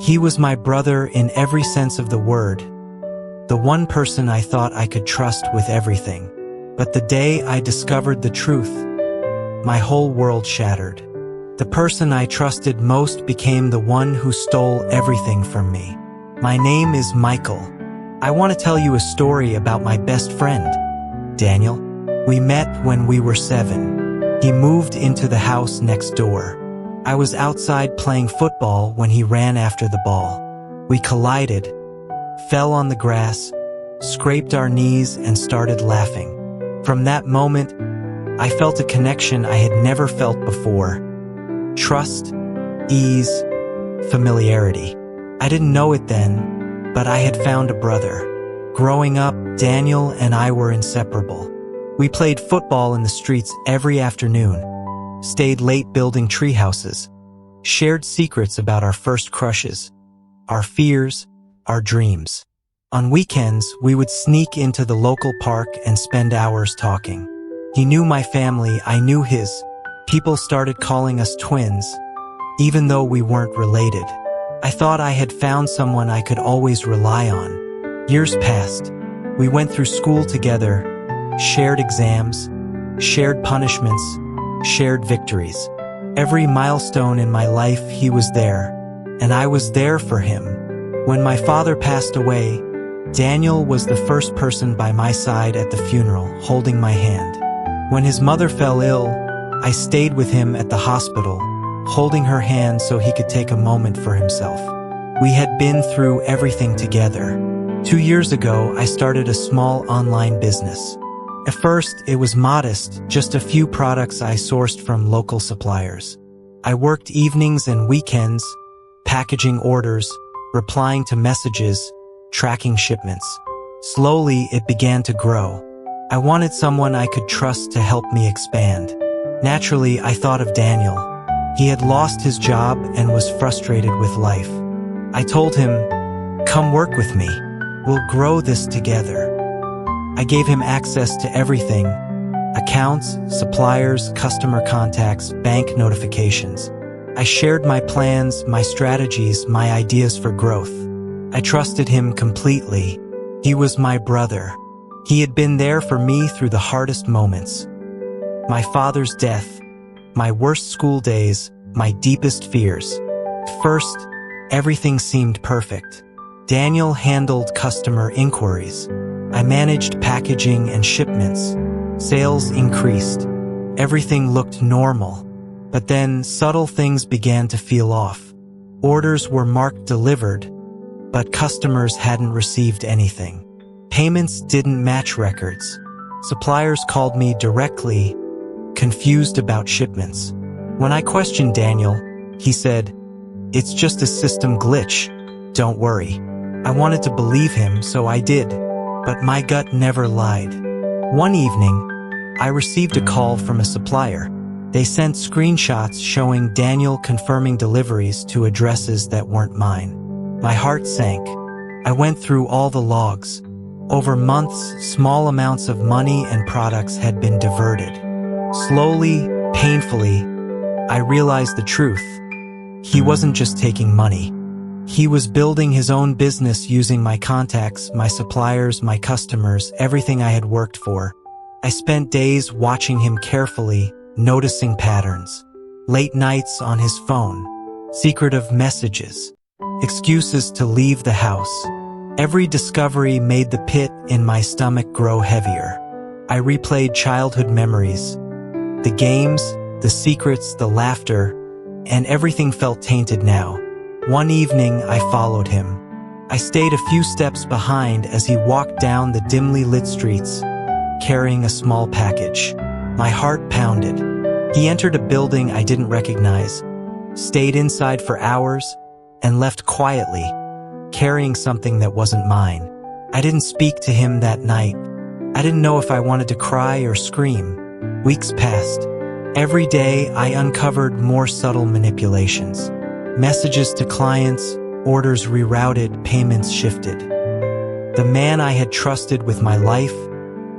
He was my brother in every sense of the word, the one person I thought I could trust with everything. But the day I discovered the truth, my whole world shattered. The person I trusted most became the one who stole everything from me. My name is Michael. I want to tell you a story about my best friend, Daniel. We met when we were 7. He moved into the house next door. I was outside playing football when he ran after the ball. We collided, fell on the grass, scraped our knees, and started laughing. From that moment, I felt a connection I had never felt before. Trust, ease, familiarity. I didn't know it then, but I had found a brother. Growing up, Daniel and I were inseparable. We played football in the streets every afternoon, stayed late building tree houses, shared secrets about our first crushes, our fears, our dreams. On weekends, we would sneak into the local park and spend hours talking. He knew my family, I knew his. People started calling us twins, even though we weren't related. I thought I had found someone I could always rely on. Years passed. We went through school together, shared exams, shared punishments, shared victories. Every milestone in my life, he was there, and I was there for him. When my father passed away, Daniel was the first person by my side at the funeral, holding my hand. When his mother fell ill, I stayed with him at the hospital, holding her hand so he could take a moment for himself. We had been through everything together. 2 years ago, I started a small online business. At first, it was modest, just a few products I sourced from local suppliers. I worked evenings and weekends, packaging orders, replying to messages, tracking shipments. Slowly, it began to grow. I wanted someone I could trust to help me expand. Naturally, I thought of Daniel. He had lost his job and was frustrated with life. I told him, "Come work with me. We'll grow this together." I gave him access to everything: accounts, suppliers, customer contacts, bank notifications. I shared my plans, my strategies, my ideas for growth. I trusted him completely. He was my brother. He had been there for me through the hardest moments. My father's death, my worst school days, my deepest fears. At first, everything seemed perfect. Daniel handled customer inquiries. I managed packaging and shipments. Sales increased. Everything looked normal. But then subtle things began to feel off. Orders were marked delivered, but customers hadn't received anything. Payments didn't match records. Suppliers called me directly, confused about shipments. When I questioned Daniel, he said, "It's just a system glitch. Don't worry." I wanted to believe him, so I did. But my gut never lied. One evening, I received a call from a supplier. They sent screenshots showing Daniel confirming deliveries to addresses that weren't mine. My heart sank. I went through all the logs. Over months, small amounts of money and products had been diverted. Slowly, painfully, I realized the truth. He wasn't just taking money. He was building his own business using my contacts, my suppliers, my customers, everything I had worked for. I spent days watching him carefully, noticing patterns. Late nights on his phone, secretive messages, excuses to leave the house. Every discovery made the pit in my stomach grow heavier. I replayed childhood memories, the games, the secrets, the laughter, and everything felt tainted now. One evening, I followed him. I stayed a few steps behind as he walked down the dimly lit streets, carrying a small package. My heart pounded. He entered a building I didn't recognize, stayed inside for hours, and left quietly, carrying something that wasn't mine. I didn't speak to him that night. I didn't know if I wanted to cry or scream. Weeks passed. Every day, I uncovered more subtle manipulations. Messages to clients, orders rerouted, payments shifted. The man I had trusted with my life,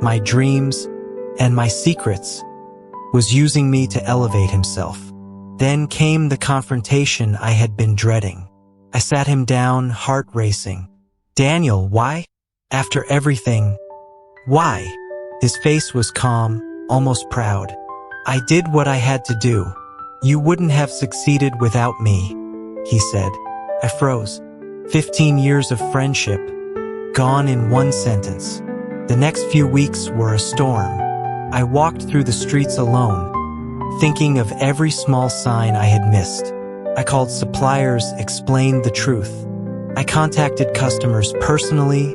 my dreams, and my secrets was using me to elevate himself. Then came the confrontation I had been dreading. I sat him down, heart racing. "Daniel, why? After everything, why?" His face was calm, almost proud. "I did what I had to do. You wouldn't have succeeded without me," he said. I froze. 15 years of friendship, gone in one sentence. The next few weeks were a storm. I walked through the streets alone, thinking of every small sign I had missed. I called suppliers, explained the truth. I contacted customers personally,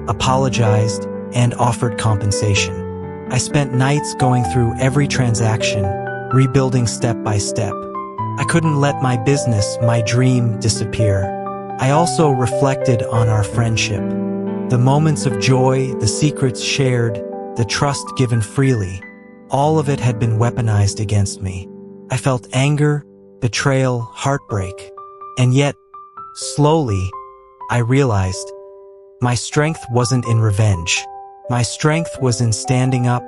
apologized, and offered compensation. I spent nights going through every transaction, rebuilding step by step. I couldn't let my business, my dream, disappear. I also reflected on our friendship. The moments of joy, the secrets shared, the trust given freely, all of it had been weaponized against me. I felt anger, betrayal, heartbreak. And yet, slowly, I realized my strength wasn't in revenge. My strength was in standing up,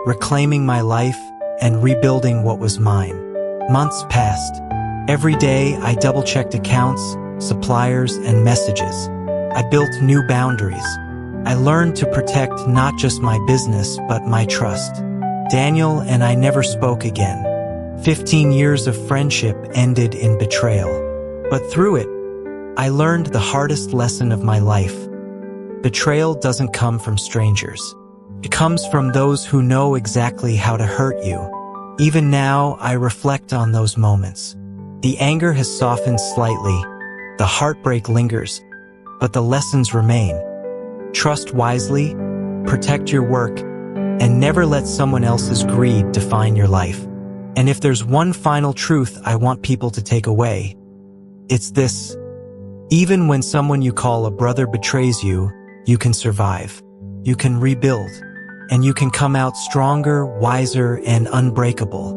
reclaiming my life, and rebuilding what was mine. Months passed. Every day, I double-checked accounts, suppliers, and messages. I built new boundaries. I learned to protect not just my business, but my trust. Daniel and I never spoke again. 15 years of friendship ended in betrayal. But through it, I learned the hardest lesson of my life. Betrayal doesn't come from strangers. It comes from those who know exactly how to hurt you. Even now, I reflect on those moments. The anger has softened slightly. The heartbreak lingers, but the lessons remain. Trust wisely, protect your work, and never let someone else's greed define your life. And if there's one final truth I want people to take away, it's this. Even when someone you call a brother betrays you, you can survive. You can rebuild. And you can come out stronger, wiser, and unbreakable.